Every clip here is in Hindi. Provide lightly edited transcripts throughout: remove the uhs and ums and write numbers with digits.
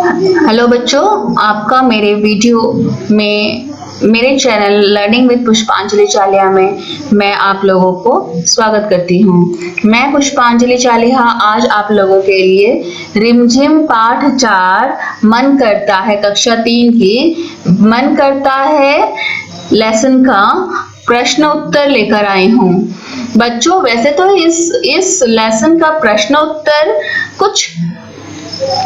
हेलो बच्चों, आपका मेरे वीडियो में मेरे चैनल लर्निंग विद पुष्पांजलि चालिहा में मैं आप लोगों को स्वागत करती हूँ। मैं पुष्पांजलि चालिहा आज आप लोगों के लिए रिमझिम पाठ 4 मन करता है कक्षा 3 की मन करता है लेसन का प्रश्न उत्तर लेकर आई हूँ। बच्चों, वैसे तो इस लेसन का प्रश्न उत्तर कुछ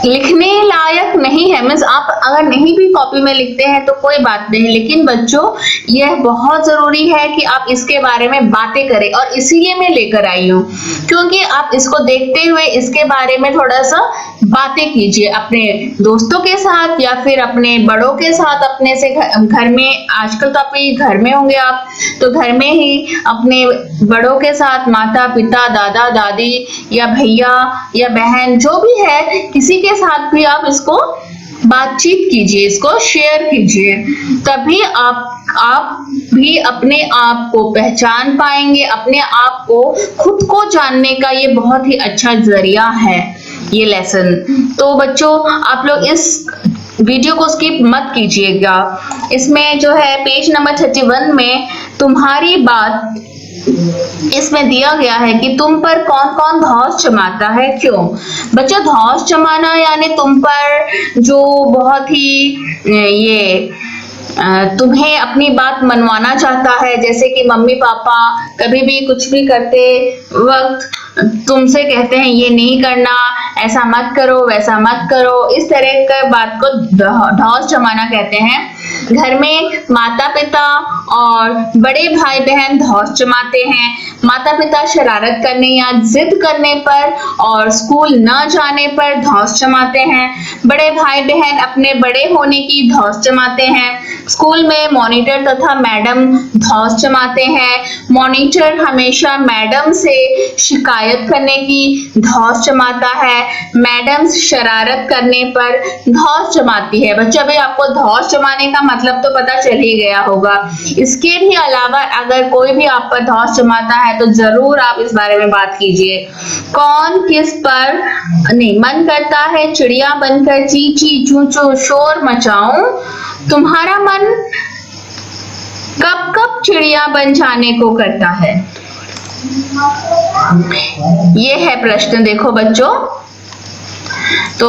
लिखने लायक नहीं है, मीन्स आप अगर नहीं भी कॉपी में लिखते हैं तो कोई बात नहीं, लेकिन बच्चों यह बहुत जरूरी है कि आप इसके बारे में बातें करें और इसीलिए मैं लेकर आई हूँ, क्योंकि आप इसको देखते हुए इसके बारे में थोड़ा सा बातें कीजिए अपने दोस्तों के साथ या फिर अपने बड़ों के साथ, अपने से घर में। आजकल तो आप घर में होंगे, आप तो घर में ही अपने बड़ों के साथ, माता पिता, दादा दादी या भैया या बहन जो भी है, किसी के साथ भी आप इसको बातचीत कीजिए, इसको शेयर कीजिए, तभी आप भी अपने आप को पहचान पाएंगे। अपने आप को, खुद को जानने का ये बहुत ही अच्छा जरिया है ये लेसन। तो बच्चों, आप लोग इस वीडियो को स्किप मत कीजिएगा। इसमें जो है पेज नंबर 31 में तुम्हारी बात इसमें दिया गया है कि तुम पर कौन कौन धौंस जमाता है, क्यों। बच्चों, धौंस जमाना यानी तुम पर जो बहुत ही तुम्हें अपनी बात मनवाना चाहता है, जैसे कि मम्मी पापा कभी भी कुछ भी करते वक्त तुमसे कहते हैं ये नहीं करना, ऐसा मत करो, वैसा मत करो, इस तरह का बात को धौंस जमाना कहते हैं। घर में माता पिता और बड़े भाई बहन धौंस जमाते हैं। माता पिता शरारत करने या जिद करने पर और स्कूल न जाने पर धौंस जमाते हैं। बड़े भाई बहन अपने बड़े होने की धौंस जमाते हैं। स्कूल में मॉनिटर तथा मैडम धौंस जमाते हैं। मॉनिटर हमेशा मैडम से शिकायत करने की धौंस जमाता है। मैडम शरारत करने पर धौंस जमाती है। बच्चों, अभी आपको धौंस जमाने का मतलब तो पता चल ही गया होगा। इसके भी अलावा अगर कोई भी आप पर धौंस जमाता है तो जरूर आप इस बारे में बात कीजिए। कौन किस पर नहीं मन करता है चिड़िया बनकर ची ची चू चू शोर मचाऊं, तुम्हारा मन कब कब चिड़िया बन जाने को करता है। ये है प्रश्न, देखो बच्चों। तो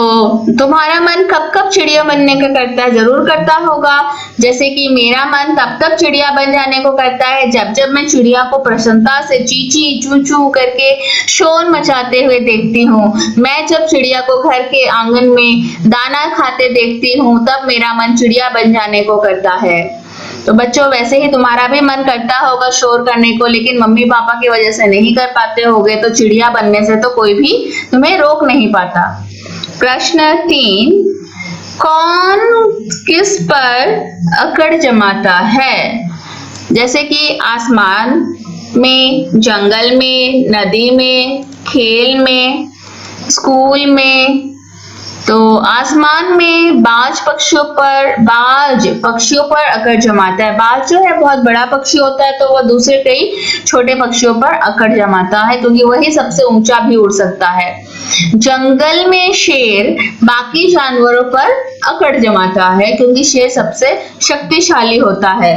तुम्हारा मन कब कब चिड़िया बनने का करता है, जरूर करता होगा। जैसे कि मेरा मन तब तक चिड़िया बन जाने को करता है जब जब मैं चिड़िया को प्रसन्नता से चींची चू चू करके शोर मचाते हुए देखती हूँ। मैं जब चिड़िया को घर के आंगन में दाना खाते देखती हूँ तब मेरा मन चिड़िया बन जाने को करता है। तो बच्चों, वैसे ही तुम्हारा भी मन करता होगा शोर करने को, लेकिन मम्मी पापा की वजह से नहीं कर पाते होगे, तो चिड़िया बनने से तो कोई भी तुम्हें रोक नहीं पाता। प्रश्न 3, कौन किस पर अकड़ जमाता है। जैसे कि आसमान में, जंगल में, नदी में, खेल में, स्कूल में। तो आसमान में बाज पक्षियों पर अकड़ जमाता है। बाज जो है बहुत बड़ा पक्षी होता है, तो वह दूसरे कई छोटे पक्षियों पर अकड़ जमाता है, क्योंकि वही सबसे ऊंचा भी उड़ सकता है। जंगल में शेर बाकी जानवरों पर अकड़ जमाता है, क्योंकि शेर सबसे शक्तिशाली होता है।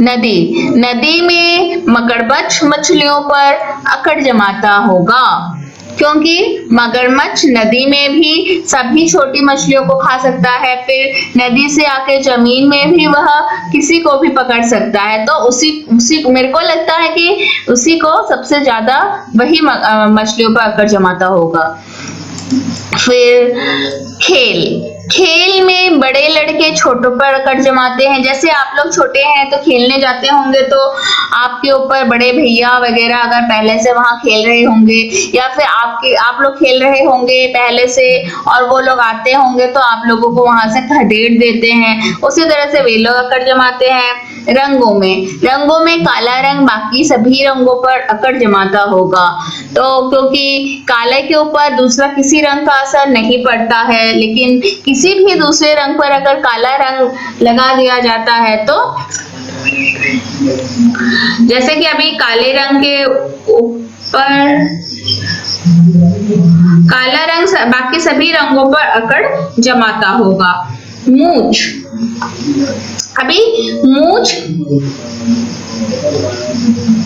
नदी में मगरमच्छ मछलियों पर अकड़ जमाता होगा, क्योंकि मगरमच्छ नदी में भी सभी छोटी मछलियों को खा सकता है, फिर नदी से आके जमीन में भी वह किसी को भी पकड़ सकता है। तो उसी मेरे को लगता है कि उसी को सबसे ज्यादा वही मछलियों पर अकड़ जमाता होगा। फिर खेल में बड़े लड़के छोटों पर अकड़ जमाते हैं। जैसे आप लोग छोटे हैं तो खेलने जाते होंगे, तो आपके ऊपर बड़े भैया वगैरह अगर पहले से वहां खेल रहे होंगे, या फिर आप लोग खेल रहे होंगे पहले से और वो लोग आते होंगे, तो आप लोगों को वहां से खदेड़ देते हैं। उसी तरह से वे लोग अकड़ जमाते हैं। रंगों में काला रंग बाकी सभी रंगों पर अकड़ जमाता होगा। तो क्योंकि काले के ऊपर दूसरा किसी रंग का असर नहीं पड़ता है, लेकिन किसी भी दूसरे रंग पर अगर काला रंग लगा दिया जाता है, तो जैसे कि अभी काले रंग के पर काला रंग बाकी सभी रंगों पर अकड़ जमाता होगा। मूंछ, अभी मूंछ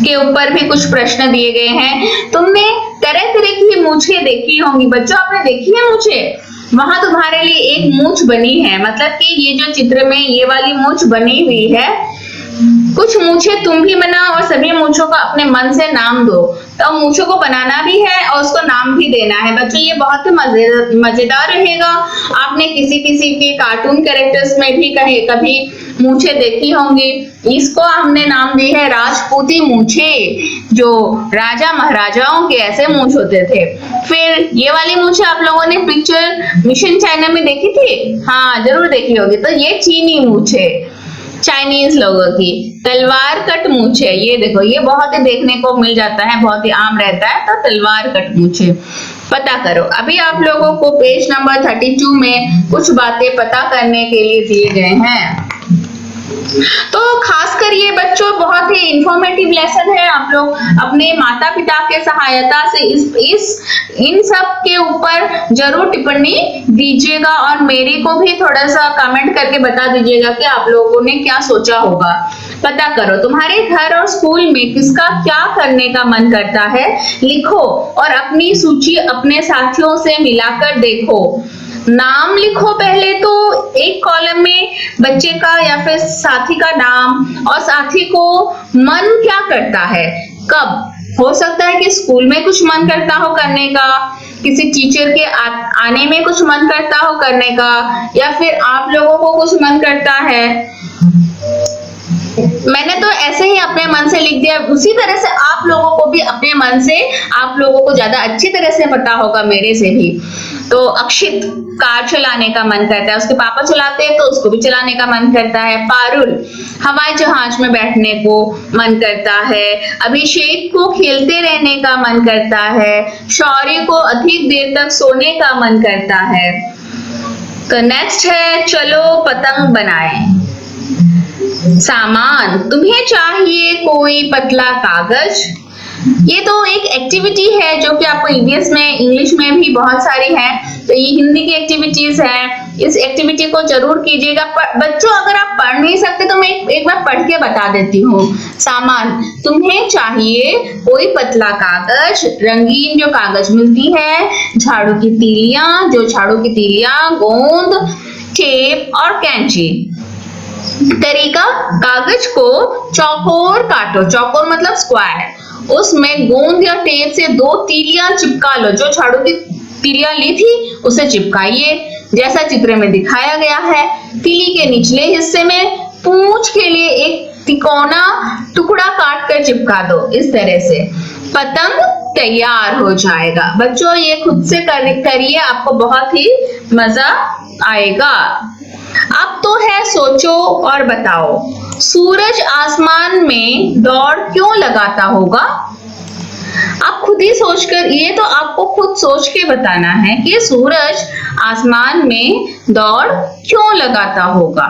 के ऊपर भी कुछ प्रश्न दिए गए हैं। तुमने तरह तरह की मूंछें देखी होंगी बच्चों, आपने देखी है मूंछें? वहां तुम्हारे लिए एक मूंछ बनी है, मतलब कि ये जो चित्र में ये वाली मूंछ बनी हुई है, कुछ मूंछें तुम भी बनाओ और सभी मूंछों का अपने मन से नाम दो। तो मूंछों को बनाना भी है और उसको नाम भी देना है बच्चों। ये बहुत ही मजेदार रहेगा। आपने किसी किसी के कार्टून कैरेक्टर्स में भी कभी मूंछें देखी होंगी। इसको हमने नाम दी है राजपूती मूंछें, जो राजा महाराजाओं के ऐसे मूंछ होते थे। फिर ये वाली मूंछें आप लोगों ने पिक्चर मिशन चाइना में देखी थी? हाँ जरूर देखी होगी। तो ये चीनी मूंछें, चाइनीज लोगों की। तलवार कट मूंछें, ये देखो ये बहुत ही देखने को मिल जाता है, बहुत ही आम रहता है। तो तलवार कट मूंछें पता करो। अभी आप लोगों को पेज नंबर 32 में कुछ बातें पता करने के लिए दिए गए हैं। तो खासकर ये बच्चों बहुत ही इंफॉर्मेटिव लेसन है। आप लोग अपने माता पिता के सहायता से इन सब के ऊपर जरूर टिप्पणी दीजिएगा और मेरे को भी थोड़ा सा कमेंट करके बता दीजिएगा कि आप लोगों ने क्या सोचा होगा। पता करो तुम्हारे घर और स्कूल में किसका क्या करने का मन करता है, लिखो और अपनी सूची अपने साथियों से मिलाकर देखो। नाम लिखो पहले तो एक कॉलम में बच्चे का या फिर साथी का नाम और साथी को मन क्या करता है, कब। हो सकता है कि स्कूल में कुछ मन करता हो करने का, किसी टीचर के आने में कुछ मन करता हो करने का, या फिर आप लोगों को कुछ मन करता है। मैंने तो ऐसे ही अपने मन से लिख दिया, उसी तरह से आप लोगों को भी अपने मन से, आप लोगों को ज्यादा अच्छी तरह से पता होगा मेरे से भी। तो अक्षित कार चलाने का मन करता है, उसके पापा चलाते हैं तो उसको भी चलाने का मन करता है। पारुल हवाई जहाज में बैठने को मन करता है। अभिषेक को खेलते रहने का मन करता है। शौर्य को अधिक देर तक सोने का मन करता है। तो नेक्स्ट है चलो पतंग बनाएं। सामान, तुम्हें चाहिए कोई पतला कागज। ये तो एक एक्टिविटी है जो कि आपको ईवीएस में, इंग्लिश में भी बहुत सारी है। तो ये हिंदी की एक्टिविटीज है, इस एक्टिविटी को जरूर कीजिएगा। बच्चों अगर आप पढ़ नहीं सकते तो मैं एक बार पढ़ के बता देती हूँ। सामान, तुम्हें चाहिए कोई पतला कागज, रंगीन जो कागज मिलती है, झाड़ू की तीलियां, जो झाड़ू की तीलियां, गोंद, टेप और कैंची। तरीका, कागज को चौकोर काटो, चौकोर मतलब स्क्वायर, उसमें गोंद या टेप से 2 तीलियां चिपका लो। जो झाड़ू की तीलियां ली थी उसे चिपकाइए जैसा चित्र में दिखाया गया है। तीली के निचले हिस्से में पूंछ के लिए एक तिकोना टुकड़ा काट कर चिपका दो। इस तरह से पतंग तैयार हो जाएगा। बच्चों ये खुद से करिए, आपको बहुत ही मजा आएगा। अब तो है सोचो और बताओ, सूरज आसमान में दौड़ क्यों लगाता होगा। आप खुद ही सोचकर, ये तो आपको खुद सोच के बताना है कि सूरज आसमान में दौड़ क्यों लगाता होगा।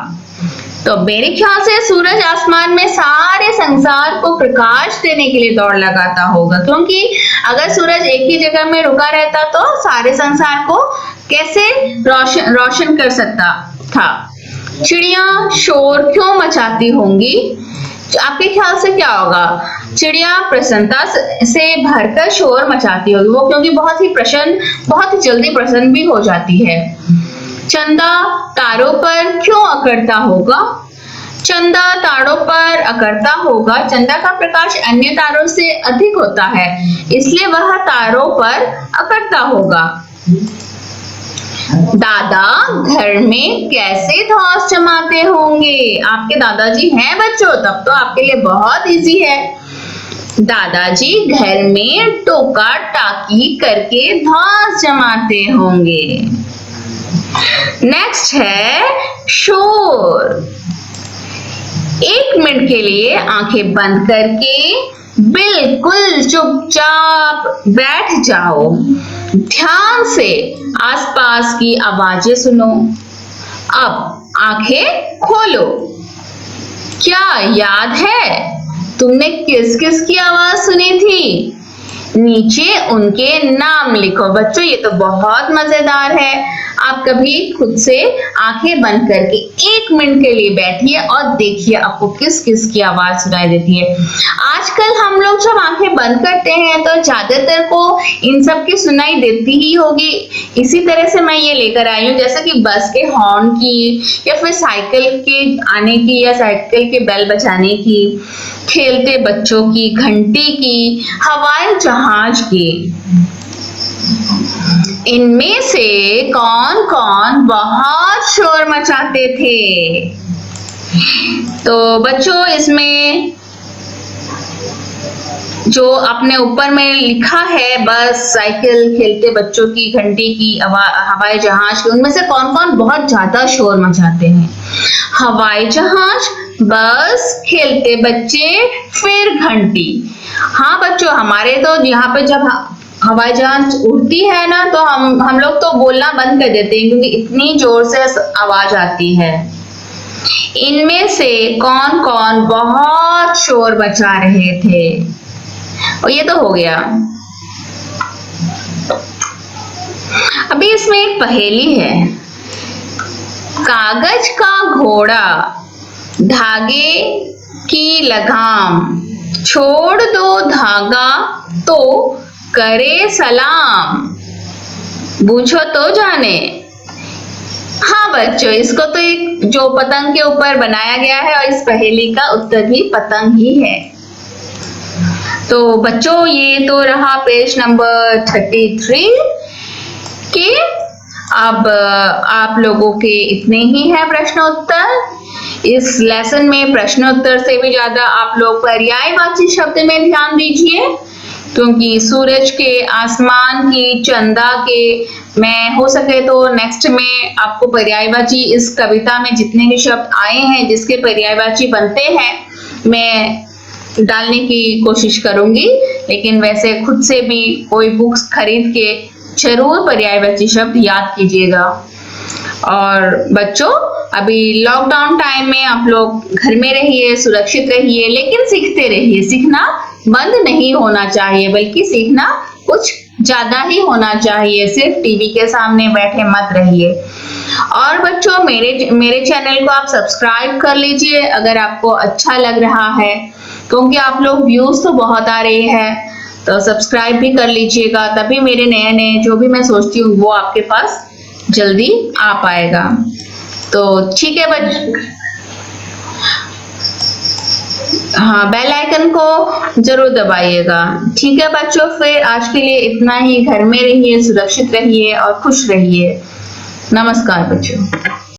तो मेरे ख्याल से सूरज आसमान में सारे संसार को प्रकाश देने के लिए दौड़ लगाता होगा, क्योंकि अगर सूरज एक ही जगह में रुका रहता तो सारे संसार को कैसे रोशन कर सकता था। चिड़िया शोर क्यों मचाती होंगी। आपके ख्याल से क्या होगा। चिड़िया प्रसन्नता से भरकर शोर मचाती होगी, वो क्योंकि बहुत ही प्रसन्न, बहुत ही जल्दी प्रसन्न भी हो जाती है। चंदा तारों पर क्यों अकड़ता होगा। चंदा तारों पर अकड़ता होगा, चंदा का प्रकाश अन्य तारों से अधिक होता है, इसलिए वह तारों पर अकड़ता होगा। दादा घर में कैसे धौंस जमाते होंगे। आपके दादाजी हैं बच्चों, तब तो आपके लिए बहुत इजी है। दादाजी घर में टोका टाकी करके धौंस जमाते होंगे। नेक्स्ट है शोर। 1 मिनट के लिए आंखें बंद करके बिल्कुल चुपचाप बैठ जाओ, ध्यान से आसपास की आवाजें सुनो। अब आंखें खोलो। क्या याद है तुमने किस किस की आवाज सुनी थी। नीचे उनके नाम लिखो। बच्चों ये तो बहुत मजेदार है। आप कभी खुद से आंखें बंद करके 1 मिनट के लिए बैठिए और देखिए आपको किस किस की आवाज सुनाई देती है। आजकल हम लोग जब आंखें बंद करते हैं तो ज्यादातर को इन सब की सुनाई देती ही होगी। इसी तरह से मैं ये लेकर आई हूँ, जैसे कि बस के हॉर्न की, या फिर साइकिल के आने की, या साइकिल के बेल बजाने की, खेलते बच्चों की, घंटी की, हवाई जहाज की। इनमें से कौन कौन बहुत शोर मचाते थे? तो बच्चों इसमें जो अपने ऊपर में लिखा है, बस, साइकिल, खेलते बच्चों की, घंटी की, हवाई जहाज की, उनमें से कौन कौन बहुत ज्यादा शोर मचाते हैं? हवाई जहाज, बस, खेलते बच्चे, फिर घंटी। हाँ बच्चों, हमारे तो यहाँ पे जब हवाई जहाज उड़ती है ना तो हम लोग तो बोलना बंद कर देते हैं, क्योंकि इतनी जोर से आवाज आती है। इनमें से कौन कौन बहुत शोर मचा रहे थे? और ये तो हो गया। अभी इसमें एक पहेली है। कागज का घोड़ा, धागे की लगाम, छोड़ दो धागा तो करे सलाम, पूछो तो जाने। हाँ बच्चों, इसको तो एक जो पतंग के ऊपर बनाया गया है, और इस पहेली का उत्तर भी पतंग ही है। तो बच्चों ये तो रहा पेज नंबर 33 के। अब आप लोगों के इतने ही है प्रश्न उत्तर। इस लेसन में प्रश्न उत्तर से भी ज्यादा आप लोग पर्यायवाची शब्द में ध्यान दीजिए, क्योंकि सूरज के, आसमान की, चंदा के, मैं हो सके तो नेक्स्ट में आपको पर्यायवाची इस कविता में जितने भी शब्द आए हैं जिसके पर्यायवाची बनते हैं मैं डालने की कोशिश करूंगी। लेकिन वैसे खुद से भी कोई बुक्स खरीद के जरूर पर्यायवाची शब्द याद कीजिएगा। और बच्चों अभी लॉकडाउन टाइम में आप लोग घर में रहिए, सुरक्षित रहिए, लेकिन सीखते रहिए। सीखना बंद नहीं होना चाहिए, बल्कि सीखना कुछ ज्यादा ही होना चाहिए। सिर्फ टीवी के सामने बैठे मत रहिए। और बच्चों मेरे चैनल को आप सब्सक्राइब कर लीजिए अगर आपको अच्छा लग रहा है, क्योंकि आप लोग व्यूज तो बहुत आ रही है, तो सब्सक्राइब भी कर लीजिएगा, तभी मेरे नए जो भी मैं सोचती हूँ वो आपके पास जल्दी आ पाएगा। तो ठीक है हाँ, बेल आइकन को जरूर दबाइएगा। ठीक है बच्चों, फिर आज के लिए इतना ही। घर में रहिए, सुरक्षित रहिए और खुश रहिए। नमस्कार बच्चों।